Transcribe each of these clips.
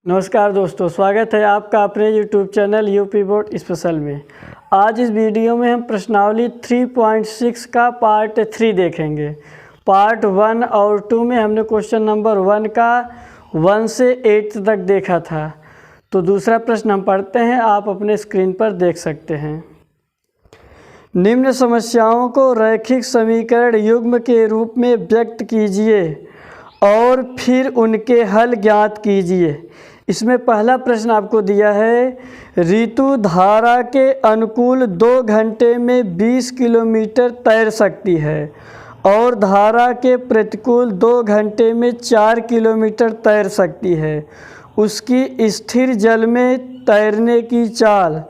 नमस्कार दोस्तों, स्वागत है आपका अपने YouTube channel UP board special में। आज इस वीडियो में हम प्रश्नावली 3.6 का पार्ट 3 देखेंगे। पार्ट 1 और 2 में हमने क्वेश्चन नंबर 1 का 1 से 8 तक देखा था। तो दूसरा प्रश्न हम पढ़ते हैं, आप अपने स्क्रीन पर देख सकते हैं। निम्न समस्याओं को रैखिक समीकरण युग्म के रूप में व्यक्त कीजिए और फिर उनके हल ज्ञात कीजिए। इसमें पहला प्रश्न आपको दिया है, ऋतु धारा के अनुकूल 2 घंटे में 20 किलोमीटर तैर सकती है और धारा के प्रतिकूल 2 घंटे में 4 किलोमीटर तैर सकती है। उसकी स्थिर जल में तैरने की चाल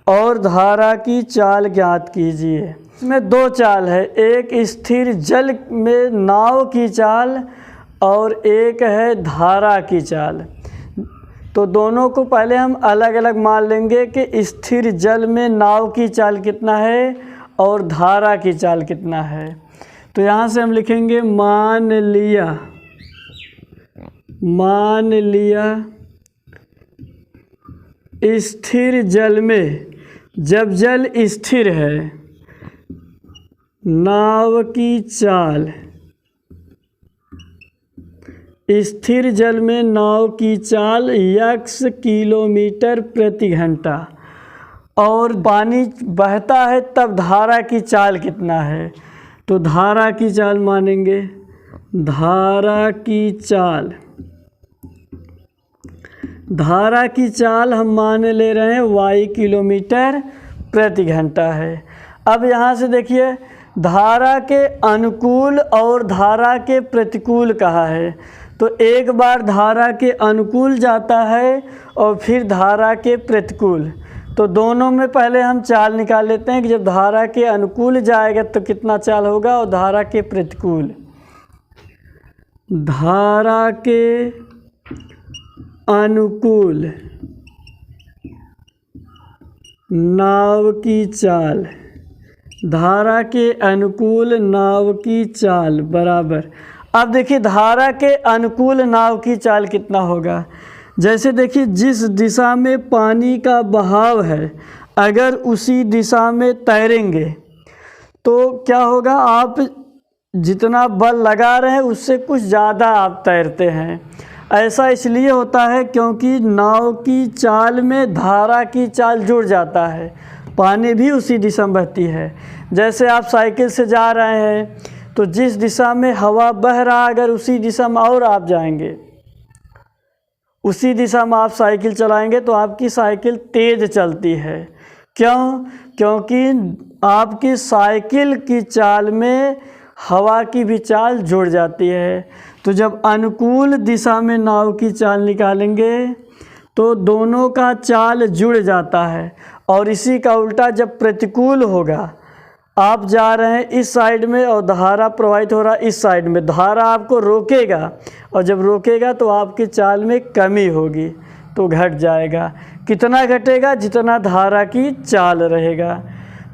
और धारा की चाल ज्ञात कीजिए। इसमें 2 चाल है, एक स्थिर जल में नाव की चाल और एक है धारा की चाल। तो दोनों को पहले हम अलग अलग मान लेंगे कि स्थिर जल में नाव की चाल कितना है और धारा की चाल कितना है। तो यहाँ से हम लिखेंगे मान लिया स्थिर जल में, जब जल स्थिर है, नाव की चाल, स्थिर जल में नाव की चाल x किलोमीटर प्रति घंटा, और पानी बहता है तब धारा की चाल कितना है। तो धारा की चाल मानेंगे, धारा की चाल हम मान ले रहे हैं y किलोमीटर प्रति घंटा है। अब यहाँ से देखिए, धारा के अनुकूल और धारा के प्रतिकूल कहा है, तो एक बार धारा के अनुकूल जाता है और फिर धारा के प्रतिकूल। तो दोनों में पहले हम चाल निकाल लेते हैं कि जब धारा के अनुकूल जाएगा तो कितना चाल होगा, और धारा के प्रतिकूल, धारा के अनुकूल नाव की चाल, धारा के अनुकूल नाव की चाल बराबर। अब देखिए धारा के अनुकूल नाव की चाल कितना होगा। जैसे देखिए, जिस दिशा में पानी का बहाव है, अगर उसी दिशा में तैरेंगे तो क्या होगा, आप जितना बल लगा रहे हैं उससे कुछ ज़्यादा आप तैरते हैं। ऐसा इसलिए होता है क्योंकि नाव की चाल में धारा की चाल जुड़ जाता है, पानी भी उसी दिशा में बहती है। जैसे आप साइकिल से जा रहे हैं तो जिस दिशा में हवा बह रहा है, अगर उसी दिशा में और आप जाएंगे, उसी दिशा में आप साइकिल चलाएंगे तो आपकी साइकिल तेज़ चलती है। क्यों? क्योंकि आपकी साइकिल की चाल में हवा की भी चाल जुड़ जाती है। तो जब अनुकूल दिशा में नाव की चाल निकालेंगे तो दोनों का चाल जुड़ जाता है, और इसी का उल्टा जब प्रतिकूल होगा, आप जा रहे हैं इस साइड में और धारा प्रवाहित हो रहा है इस साइड में, धारा आपको रोकेगा, और जब रोकेगा तो आपकी चाल में कमी होगी, तो घट जाएगा। कितना घटेगा? जितना धारा की चाल रहेगा।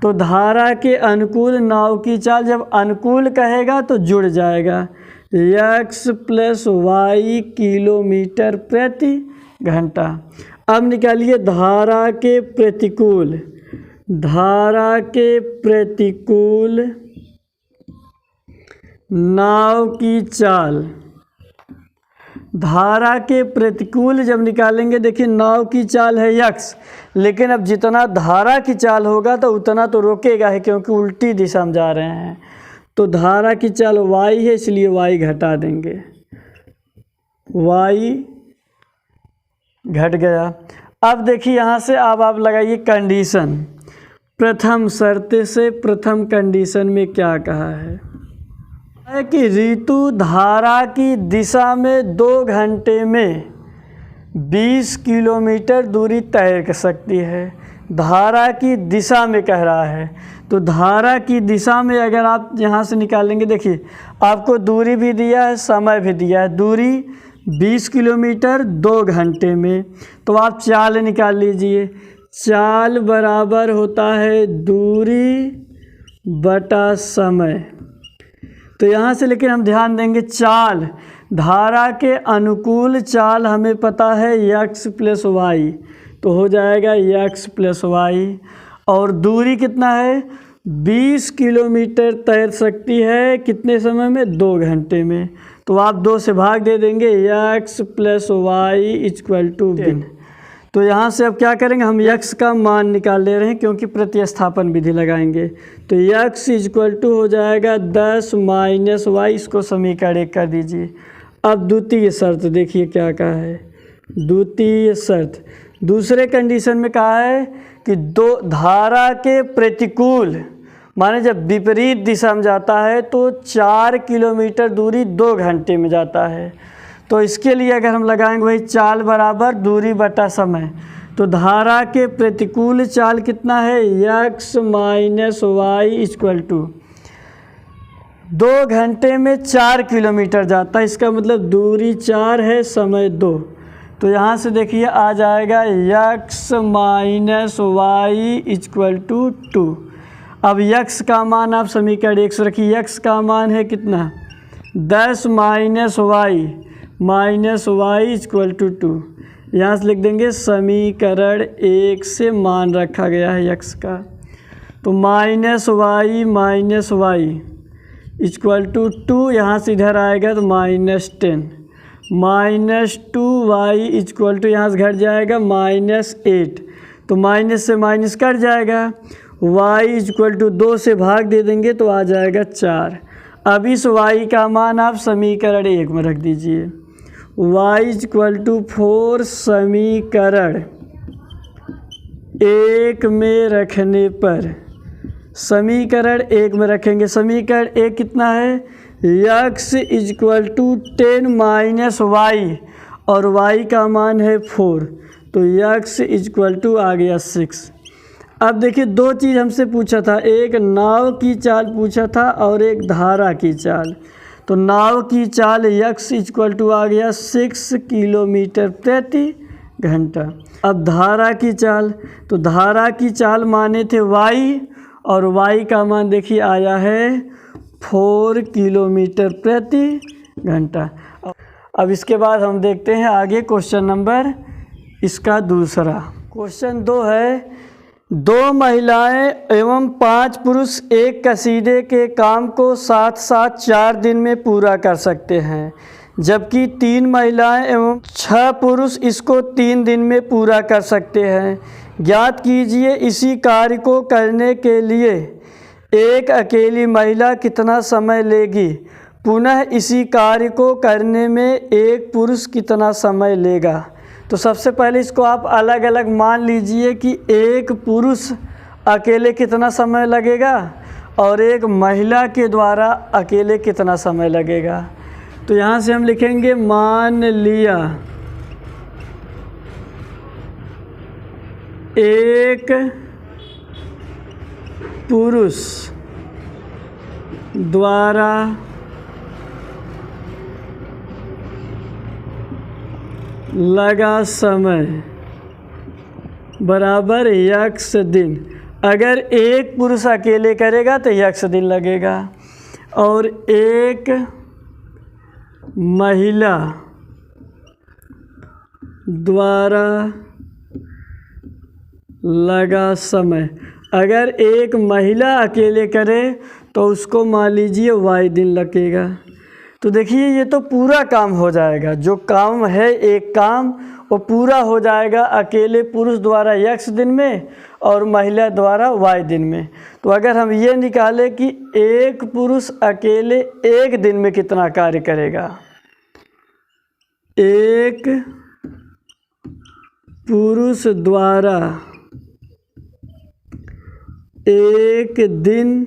तो धारा के अनुकूल नाव की चाल जब अनुकूल कहेगा तो जुड़ जाएगा, x + y किलोमीटर प्रति घंटा। अब निकालिए धारा के प्रतिकूल, धारा के प्रतिकूल नाव की चाल। धारा के प्रतिकूल जब निकालेंगे, देखिए नाव की चाल है x, लेकिन अब जितना धारा की चाल होगा तो उतना तो रोकेगा है, क्योंकि उल्टी दिशा में जा रहे हैं। तो धारा की चाल y है, इसलिए y घटा देंगे, y घट गया। अब देखिए यहाँ से अब आप लगाइए कंडीशन। प्रथम शर्त से प्रथम कंडीशन में क्या कहा है कि ऋतु धारा की दिशा में 2 घंटे में 20 किलोमीटर दूरी तैर सकती है। धारा की दिशा में कह रहा है, तो धारा की दिशा में अगर आप यहाँ से निकालेंगे, देखिए आपको दूरी भी दिया है, समय भी दिया है। दूरी 20 किलोमीटर 2 घंटे में, तो आप चाल निकाल लीजिए। चाल बराबर होता है दूरी बटा समय। तो यहाँ से लेकिन हम ध्यान देंगे, चाल धारा के अनुकूल चाल हमें पता है x प्लस वाई, तो हो जाएगा x प्लस वाई। और दूरी कितना है, 20 किलोमीटर तैर सकती है कितने समय में, 2 घंटे में। तो आप 2 से भाग दे देंगे, x plus y equal to 10। तो यहाँ से अब क्या करेंगे, हम x का मान निकाल ले रहे हैं क्योंकि प्रतिस्थापन विधि लगाएंगे। तो x इक्वल टू हो जाएगा 10 माइनस वाई, इसको समीकरण 1 कर दीजिए। अब द्वितीय शर्त देखिए क्या कहा है, द्वितीय शर्त दूसरे कंडीशन में कहा है कि दो धारा के प्रतिकूल, माने जब विपरीत दिशा में जाता है तो 4 किलोमीटर दूरी 2 घंटे में जाता है। तो इसके लिए अगर हम लगाएंगे वही चाल बराबर दूरी बटा समय, तो धारा के प्रतिकूल चाल कितना है, x minus y equal to 2 घंटे में 4 किलोमीटर जाता है, इसका मतलब दूरी 4 है, समय 2। तो यहाँ से देखिए आ जाएगा x minus y equal to 2। अब x का मान आप समीकरण 1 से रखिए, x का मान है कितना, 10 माइनस वाई इक्वल टू 2। यहाँ से लिख देंगे समीकरण 1 से मान रखा गया है x का। तो माइनस वाई इक्वल टू 2, यहाँ से इधर आएगा तो -10, -2y इक्वल टू यहाँ से घट जाएगा -8, तो माइनस से माइनस कट जाएगा। y इक्वल टू 2 से भाग दे देंगे तो आ जाएगा 4। अब इस y का मान आप समीकरण 1 में रख दीजिए, y इक्वल टू 4 समीकरण 1 में रखने पर, समीकरण 1 में रखेंगे, समीकरण 1 कितना है, x equal to 10 minus y और y का मान है 4, तो x इक्वल टू आ गया 6। अब देखिए 2 चीज़ हमसे पूछा था, एक नाव की चाल पूछा था और एक धारा की चाल। तो नाव की चाल x इक्वल टू आ गया 6 किलोमीटर प्रति घंटा। अब धारा की चाल, तो धारा की चाल माने थे y और y का मान देखिए आया है 4 किलोमीटर प्रति घंटा। अब इसके बाद हम देखते हैं आगे क्वेश्चन नंबर इसका दूसरा। क्वेश्चन 2 है, 2 महिलाएं एवं 5 पुरुष एक कसीदे के काम को साथ साथ 4 दिन में पूरा कर सकते हैं, जबकि 3 महिलाएं एवं 6 पुरुष इसको 3 दिन में पूरा कर सकते हैं। ज्ञात कीजिए इसी कार्य को करने के लिए एक अकेली महिला कितना समय लेगी, पुनः इसी कार्य को करने में एक पुरुष कितना समय लेगा। तो सबसे पहले इसको आप अलग अलग मान लीजिए कि एक पुरुष अकेले कितना समय लगेगा और एक महिला के द्वारा अकेले कितना समय लगेगा। तो यहाँ से हम लिखेंगे मान लिया एक पुरुष द्वारा लगा समय बराबर x दिन। अगर एक पुरुष अकेले करेगा तो x दिन लगेगा और एक महिला द्वारा लगा समय, अगर एक महिला अकेले करे तो उसको मान लीजिए y दिन लगेगा। तो देखिए ये तो पूरा काम हो जाएगा, जो काम है एक काम वो पूरा हो जाएगा अकेले पुरुष द्वारा x दिन में और महिला द्वारा y दिन में। तो अगर हम ये निकालें कि एक पुरुष अकेले एक दिन में कितना कार्य करेगा, एक पुरुष द्वारा एक दिन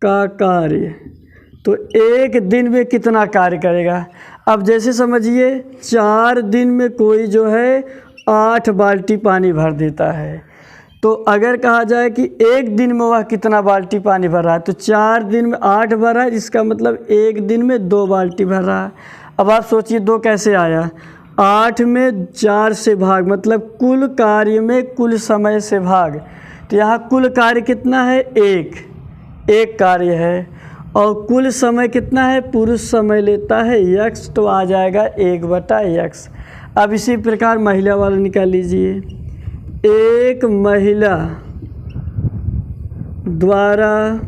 का कार्य, तो एक दिन में कितना कार्य करेगा। अब जैसे समझिए 4 दिन में कोई जो है 8 बाल्टी पानी भर देता है, तो अगर कहा जाए कि एक दिन में वह कितना बाल्टी पानी भर रहा है, तो 4 दिन में 8 भर रहा है, इसका मतलब एक दिन में 2 बाल्टी भर रहा है। अब आप सोचिए 2 कैसे आया, 8 में 4 से भाग, मतलब कुल कार्य में कुल समय से भाग। तो यहाँ कुल कार्य कितना है, एक कार्य है और कुल समय कितना है, पुरुष समय लेता है x, तो आ जाएगा 1/x। अब इसी प्रकार महिला वाला निकाल लीजिए। एक महिला द्वारा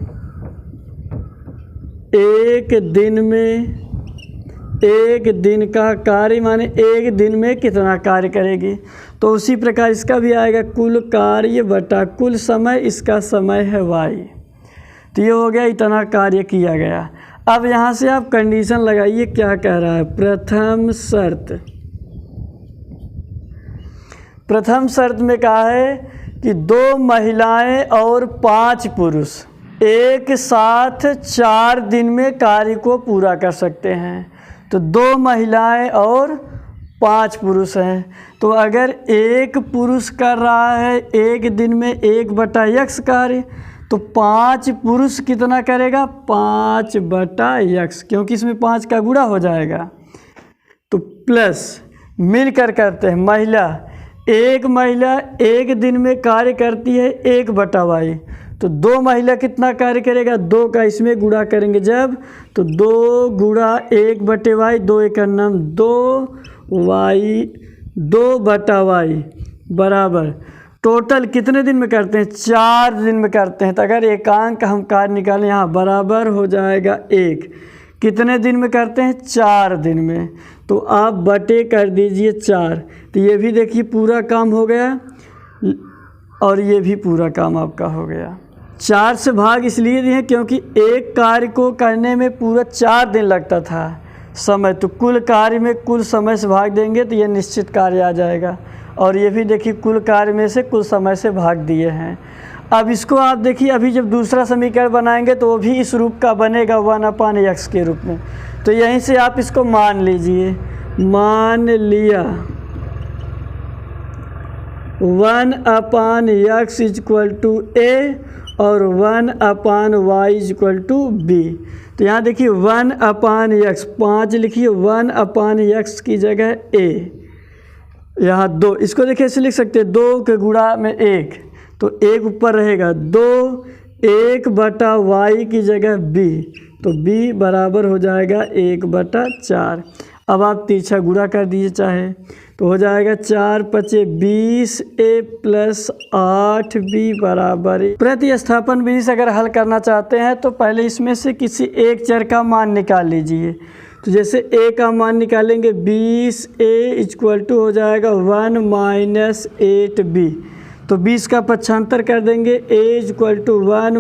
एक दिन का कार्य माने एक दिन में कितना कार्य करेगी, तो उसी प्रकार इसका भी आएगा कुल कार्य बटा कुल समय, इसका समय है y। तो ये हो गया इतना कार्य किया गया। अब यहाँ से आप कंडीशन लगाइए क्या कह रहा है। प्रथम शर्त में कहा है कि 2 महिलाएं और 5 पुरुष एक साथ 4 दिन में कार्य को पूरा कर सकते हैं। तो 2 महिलाएं और 5 पुरुष हैं, तो अगर एक पुरुष कर रहा है एक दिन में 1/x कार्य, तो 5 पुरुष कितना करेगा, 5/x, क्योंकि इसमें 5 का गुणा हो जाएगा। तो प्लस मिलकर करते हैं, एक महिला एक दिन में कार्य करती है 1/y, तो 2 महिला कितना कार्य करेगा, 2 का इसमें गुणा करेंगे जब, तो 2 गुणा 1/y, 2 एक नाम 2y, 2/y बराबर टोटल कितने दिन में करते हैं, 4 दिन में करते हैं। तो अगर एकांक हम कार्य निकालें यहाँ बराबर हो जाएगा 1, कितने दिन में करते हैं, 4 दिन में। तो आप बटे कर दीजिए 4, तो ये भी देखिए पूरा काम हो गया और ये भी पूरा काम आपका हो गया। 4 से भाग इसलिए दिए क्योंकि एक कार्य को करने में पूरा 4 दिन लगता था समय, तो कुल कार्य में कुल समय से भाग देंगे तो ये निश्चित कार्य आ जाएगा। और ये भी देखिए कुल कार्य में से कुल समय से भाग दिए हैं। अब इसको आप देखिए, अभी जब दूसरा समीकरण बनाएंगे तो वो भी इस रूप का बनेगा 1/x के रूप में। तो यहीं से आप इसको मान लीजिए, मान लिया 1/x = a और 1/y = b। तो यहाँ देखिए 1/x 5 लिखिए, 1/x की जगह a, यहाँ 2, इसको देखिए ऐसे लिख सकते हैं 2 के गुणा में 1, तो 1 ऊपर रहेगा 2, 1/y की जगह b, तो b बराबर हो जाएगा 1/4। अब आप तिरछा गुणा कर दीजिए चाहे, तो हो जाएगा 4 × 5 = 20a + 8b बराबर। प्रतिस्थापन विधि से अगर हल करना चाहते हैं तो पहले इसमें से किसी एक चर का मान निकाल लीजिए। तो जैसे a का मान निकालेंगे 20a = हो जाएगा 1 - 8b, तो 20 का पक्षांतर कर देंगे, a = 1 -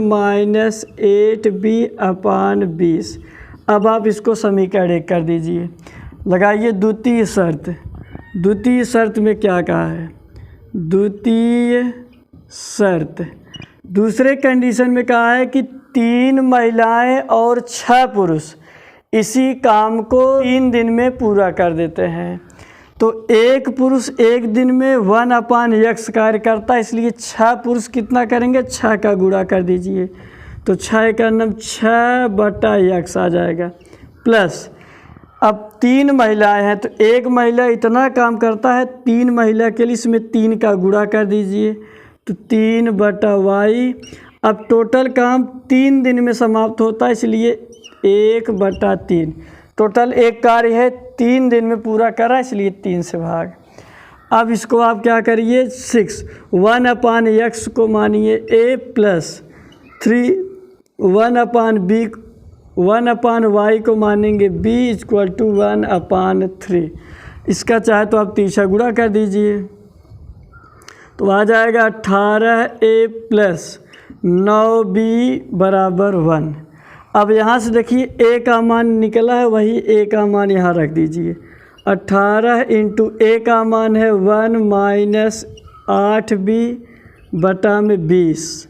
8b/20। अब आप इसको समीकरण 1 कर दीजिए। लगाइए द्वितीय शर्त में क्या कहा है, द्वितीय शर्त दूसरे कंडीशन में कहा है कि 3 महिलाएं और 6 पुरुष इसी काम को 3 दिन में पूरा कर देते हैं। तो एक पुरुष एक दिन में 1/x कार्य करता है, इसलिए 6 पुरुष कितना करेंगे, 6 का गुणा कर दीजिए, तो 6 का नाम 6/x आ जाएगा। प्लस अब 3 महिलाएं हैं, तो एक महिला इतना काम करता है, 3 महिला के लिए इसमें 3 का गुणा कर दीजिए, तो 3/y। अब टोटल काम 3 दिन में समाप्त होता है, इसलिए 1/3। टोटल एक कार्य है 3 दिन में पूरा करा, इसलिए 3 से भाग। अब इसको आप क्या करिए, 6 1/x को मानिए a + 3 1/b 1/y को मानेंगे b = 1/3। इसका चाहे तो आप तिरछा गुणा कर दीजिए, तो आ जाएगा 18a + 9b बराबर 1। अब यहाँ से देखिए a का मान निकला है, वही a का मान यहाँ रख दीजिए। 18 × a का मान है 1 - 8b/20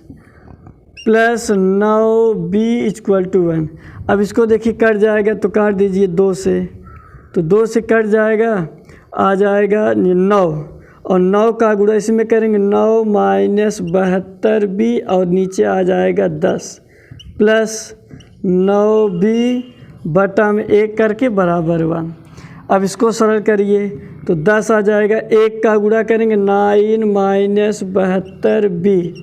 + 9b = 1। अब इसको देखिए कट जाएगा तो काट दीजिए 2 से, तो 2 से कट जाएगा, आ जाएगा 9, और 9 का गुणा इसमें करेंगे 9 - 72b, और नीचे आ जाएगा 10 + 9b/1 करके बराबर 1। अब इसको सरल करिए तो 10 आ जाएगा, 1 का गुणा करेंगे 9 - 72b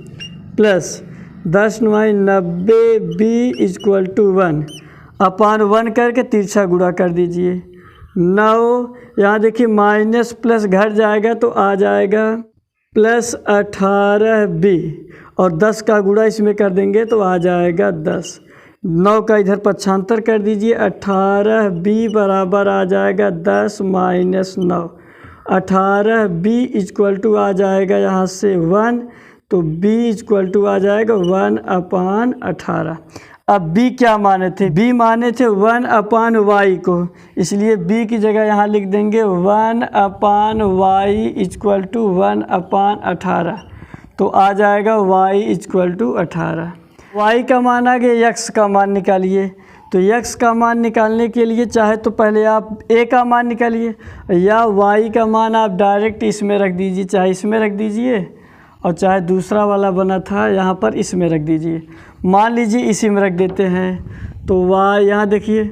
+ 10 9 90 बी इक्वल टू 1 अपान 1 करके तिरछा गुणा कर दीजिए। 9 यहाँ देखिए माइनस प्लस घट जाएगा तो आ जाएगा प्लस 18 बी और 10 का गुणा इसमें कर देंगे तो आ जाएगा 10। 9 का इधर पक्षांतर कर दीजिए, 18 बी बराबर आ जाएगा 10 माइनस 9। 18 बी इक्वल टू आ जाएगा यहाँ से 1, तो b इक्वल टू आ जाएगा 1 अपान 18। अब b क्या माने थे? b माने थे 1 अपान वाई को, इसलिए b की जगह यहाँ लिख देंगे 1 अपान वाई इक्वल टू 1 अपान 18, तो आ जाएगा y इक्वल टू 18। y का मान आ गया, x का मान निकालिए। तो x का मान निकालने के लिए चाहे तो पहले आप a का मान निकालिए या y का मान आप डायरेक्ट इसमें रख दीजिए, चाहे इसमें रख दीजिए और चाहे दूसरा वाला बना था यहाँ पर इसमें रख दीजिए। मान लीजिए इसी में रख देते हैं, तो y यहाँ देखिए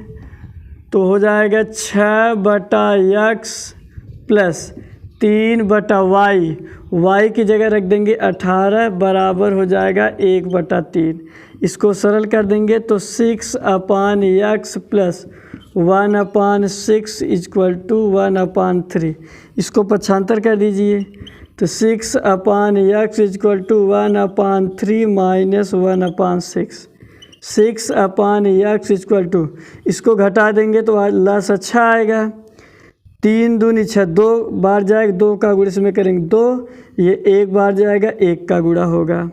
तो हो जाएगा 6/x प्लस 3/y, y की जगह रख देंगे 18 बराबर हो जाएगा 1/3। इसको सरल कर देंगे तो 6 upon x plus 1 upon 6 equal to 1 upon 3। इसको पक्षांतर कर दीजिए तो 6 upon x equal to 1 upon 3 minus 1 upon 6। 6 upon x equal to, इसको घटा देंगे तो लस अच्छा आएगा। 3 दूनी 6, 2 बार जाएगा, 2 का गुणा इसमें करेंगे 2, ये 1 बार जाएगा 1 का गुणा होगा,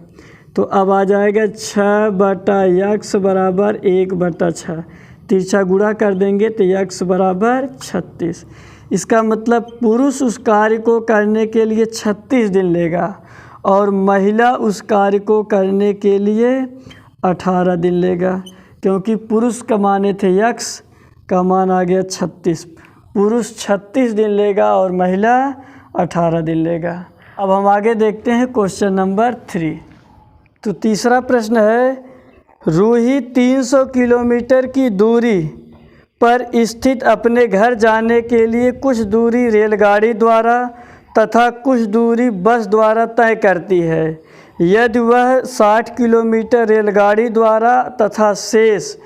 तो अब आ जाएगा 6/x बराबर 1/6। तिरछा गुणा कर देंगे तो x बराबर 36। इसका मतलब पुरुष उस कार्य को करने के लिए 36 दिन लेगा और महिला उस कार्य को करने के लिए 18 दिन लेगा, क्योंकि पुरुष का माने थे x का मान आ गया 36। पुरुष 36 दिन लेगा और महिला 18 दिन लेगा। अब हम आगे देखते हैं क्वेश्चन नंबर 3। तो तीसरा प्रश्न है, रूही 300 किलोमीटर की दूरी पर स्थित अपने घर जाने के लिए कुछ दूरी रेलगाड़ी द्वारा तथा कुछ दूरी बस द्वारा तय करती है। यदि वह 60 किलोमीटर रेलगाड़ी द्वारा तथा शेष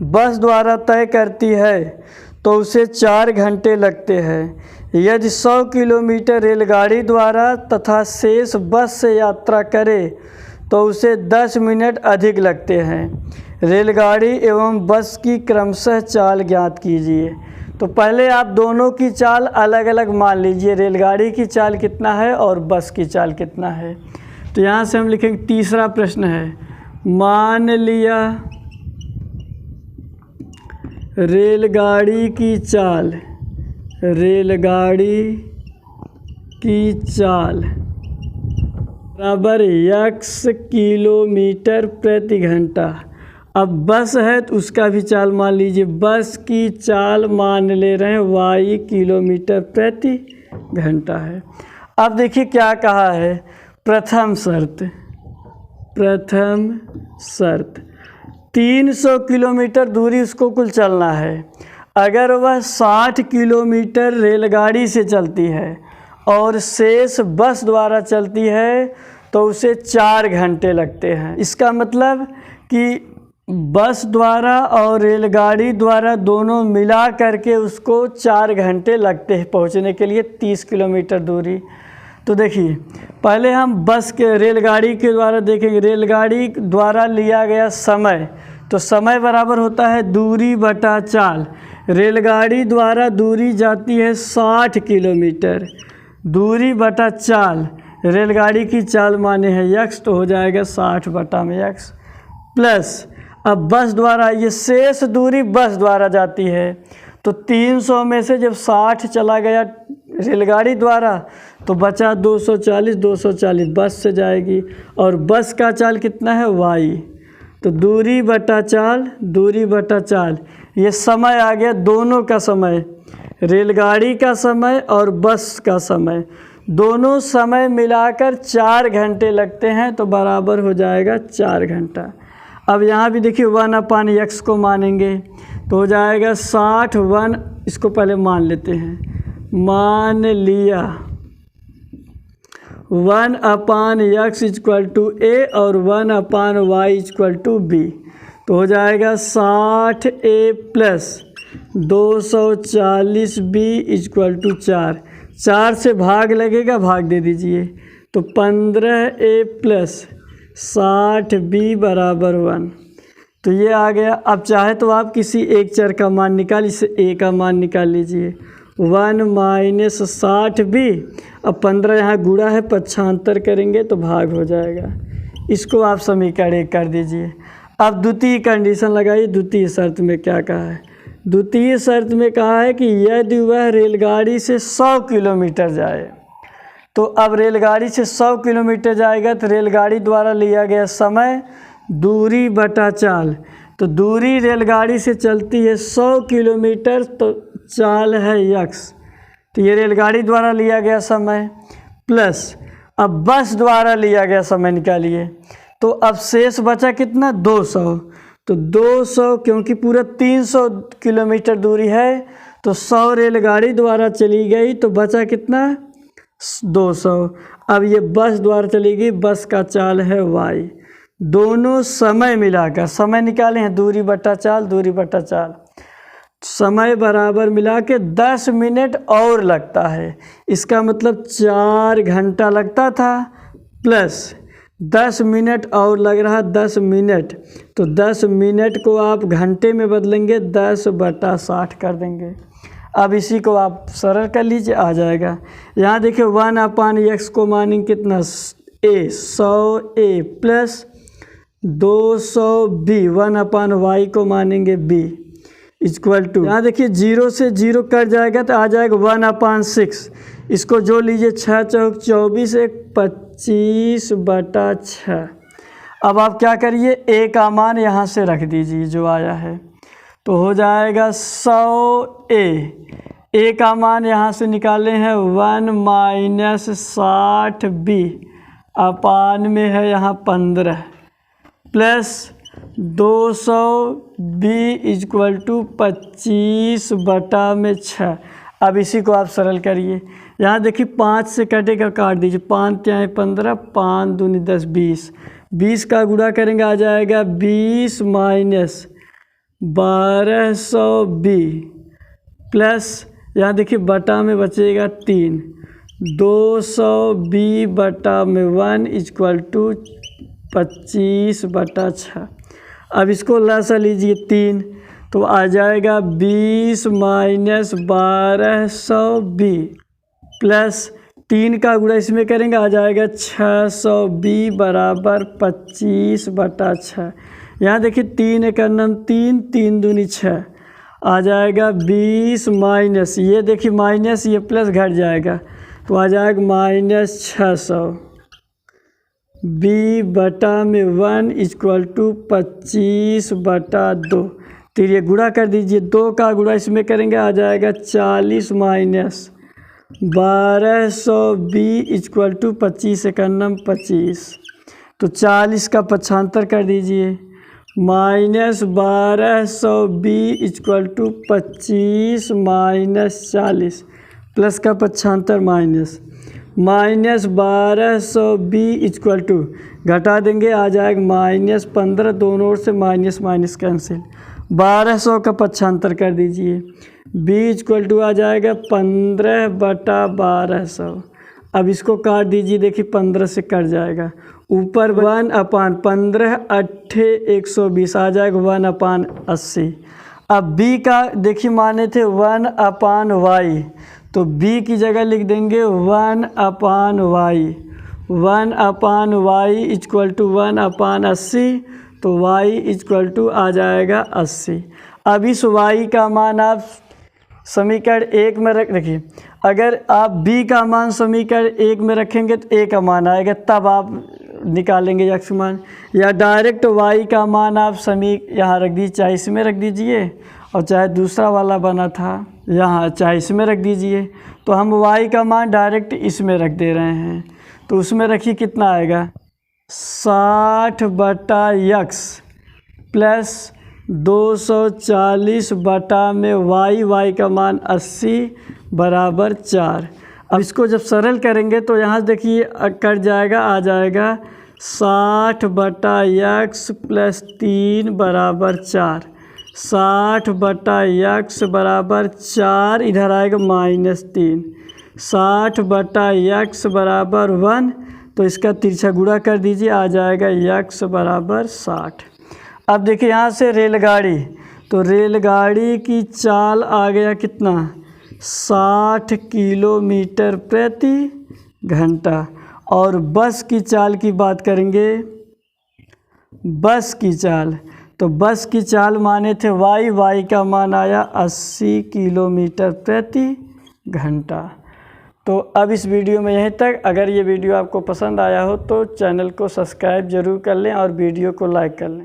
बस द्वारा तय करती है तो उसे 4 घंटे लगते हैं। यदि 100 किलोमीटर रेलगाड़ी द्वारा तथा शेष बस से यात्रा करे तो उसे 10 मिनट अधिक लगते हैं। रेलगाड़ी एवं बस की क्रमशः चाल ज्ञात कीजिए। तो पहले आप दोनों की चाल अलग अलग मान लीजिए, रेलगाड़ी की चाल कितना है और बस की चाल कितना है। तो यहाँ से हम लिखेंगे, तीसरा प्रश्न है, मान लिया रेलगाड़ी की चाल बराबर x किलोमीटर प्रति घंटा। अब बस है तो उसका भी चाल मान लीजिए, बस की चाल मान ले रहे हैं y किलोमीटर प्रति घंटा है। अब देखिए क्या कहा है, प्रथम शर्त 300 किलोमीटर दूरी उसको कुल चलना है। अगर वह 60 किलोमीटर रेलगाड़ी से चलती है और शेष बस द्वारा चलती है तो उसे 4 घंटे लगते हैं। इसका मतलब कि बस द्वारा और रेलगाड़ी द्वारा दोनों मिला करके उसको 4 घंटे लगते हैं पहुंचने के लिए 30 किलोमीटर दूरी। तो देखिए पहले हम बस के रेलगाड़ी के द्वारा देखेंगे। रेलगाड़ी द्वारा लिया गया समय, तो समय बराबर होता है दूरी बटा चाल। रेलगाड़ी द्वारा दूरी जाती है 60 किलोमीटर, दूरी बटा चाल, रेलगाड़ी की चाल माने है x, तो हो जाएगा 60/x प्लस अब बस द्वारा, ये शेष दूरी बस द्वारा जाती है तो 300 में से जब 60 चला गया रेलगाड़ी द्वारा तो बचा 240 बस से जाएगी और बस का चाल कितना है y, तो दूरी बटा चाल, ये समय आ गया दोनों का समय, रेलगाड़ी का समय और बस का समय, दोनों समय मिलाकर 4 घंटे लगते हैं तो बराबर हो जाएगा 4 घंटा। अब यहाँ भी देखिए 1/x को मानेंगे तो हो जाएगा 60, इसको पहले मान लेते हैं, मान लिया 1/x इक्वल टू ए और 1/y इक्वल टू बी। तो हो जाएगा 60a plus 240b equal to 4। 4 से भाग लगेगा, भाग दे दीजिए। तो 15a प्लस 60b बराबर 1। तो ये आ गया। अब चाहे तो आप किसी एक चर का मान निकाल, इसे a का मान निकाल लीजिए। 1 माइनस 60b। अब 15 यहाँ गुणा है, पक्षांतर करेंगे तो भाग हो जाएगा। इसको आप समीकरण 1 कर दीजिए। अब द्वितीय कंडीशन लगाइए। द्वितीय शर्त में क्या कहा है? द्वितीय शर्त में कहा है कि यदि वह रेलगाड़ी से 100 किलोमीटर जाए, तो अब रेलगाड़ी से 100 किलोमीटर जाएगा तो रेलगाड़ी द्वारा लिया गया समय दूरी बटा चाल। तो दूरी रेलगाड़ी से चलती है 100 किलोमीटर, तो चाल है x। तो ये रेलगाड़ी द्वारा लिया गया समय प्लस अब बस द्वारा लिया गया समय निकालिए। तो अब शेष बचा कितना? 200। तो 200, क्योंकि पूरा 300 किलोमीटर दूरी है तो 100 रेलगाड़ी द्वारा चली गई, तो बचा कितना? 200। अब ये बस द्वारा चली गई, बस का चाल है y। दोनों समय मिलाकर समय निकाले हैं, दूरी बटा चाल, दूरी बटा चाल। समय बराबर मिला के 10 मिनट और लगता है। इसका मतलब 4 घंटा लगता था प्लस 10 मिनट और लग रहा 10 मिनट। तो 10 मिनट को आप घंटे में बदलेंगे, 10/60 कर देंगे। अब इसी को आप सरल कर लीजिए, आ जाएगा। यहाँ देखिए 1/x को मानेंगे कितना? a 100a plus 200b। 1/y को मानेंगे b इक्वल टू, यहाँ देखिए 0 से 0 कट जाएगा तो आ जाएगा 1/6। इसको जो लीजिए 6 चौक 24, 25/6। अब आप क्या करिए, a का मान यहाँ से रख दीजिए जो आया है, तो हो जाएगा 100a। a का मान यहाँ से निकाले हैं 1 माइनस 60b अपान में है यहाँ 15 प्लस 200b इक्वल टू 25/6। अब इसी को आप सरल करिए। यहाँ देखिए 5 से कटेगा, काट दीजिए। 5 ત્યાં 15, 5 दूनी 10, 20। 20 का गुणा करेंगे आ जाएगा 20 माइनस 1200b प्लस यहाँ देखिए बटा में बचेगा 3। 200b बटा में 1 इक्वल टू 25/6। अब इसको लसा लीजिए 3, तो आ जाएगा 20 माइनस 1200b प्लस 3 का गुणा इसमें करेंगे आ जाएगा 600b बराबर 25/6। यहाँ देखिए 3 एक नम 3, 3 दूनी 6 आ जाएगा 20 माइनस, ये देखिए माइनस ये प्लस घट जाएगा तो आ जाएगा माइनस 600 b बटा में 1 इक्वल टू 25/2। तो ये गुणा कर दीजिए, 2 का गुणा इसमें करेंगे आ जाएगा 40 माइनस 1200b इक्वल टू 25 एक नम 25। तो 40 का पक्षांतर कर दीजिए, minus 1200b equal to 25 minus 40 plus का पक्षांतर माइनस 1200b इक्वल टू घटा देंगे आ जाएगा माइनस 15। दोनों ओर से माइनस माइनस कैंसिल। 1200 का पक्षांतर कर दीजिए, b इक्वल टू आ जाएगा 15/1200। अब इसको काट दीजिए, देखिए 15 से कट जाएगा, ऊपर 1/15 8 120 आ जाएगा 1/80। अब b का देखिए माने थे 1/y, तो b की जगह लिख देंगे 1/y। 1/y इक्वल टू 1/80, तो y इक्वल टू आ जाएगा 80। अब इस y का मान आप समीकरण 1 में रखिए। अगर आप b का मान समीकरण 1 में रखेंगे तो a का मान आएगा, तब आप निकालेंगे x मान, या डायरेक्ट y का मान आप यहाँ रख दीजिए, चाहे इसमें रख दीजिए और चाहे दूसरा वाला बना था यहाँ चाहे इसमें रख दीजिए। तो हम y का मान डायरेक्ट इसमें रख दे रहे हैं, तो उसमें रखिए कितना आएगा 60/x प्लस 240 बटा में y का मान 80 बराबर 4। अब इसको जब सरल करेंगे तो यहाँ देखिए कट जाएगा, आ जाएगा 60/x + 3 = 4। 60/x = 4, इधर आएगा -3। 60/x = 1, तो इसका तिरछा गुणा कर दीजिए, आ जाएगा x = 60। अब देखिए यहाँ से रेलगाड़ी, तो रेलगाड़ी की चाल आ गया कितना, 60 किलोमीटर प्रति घंटा। और बस की चाल की बात करेंगे, बस की चाल, तो बस की चाल माने थे y का मान आया 80 किलोमीटर प्रति घंटा। तो अब इस वीडियो में यहीं तक। अगर ये वीडियो आपको पसंद आया हो तो चैनल को सब्सक्राइब ज़रूर कर लें और वीडियो को लाइक कर लें।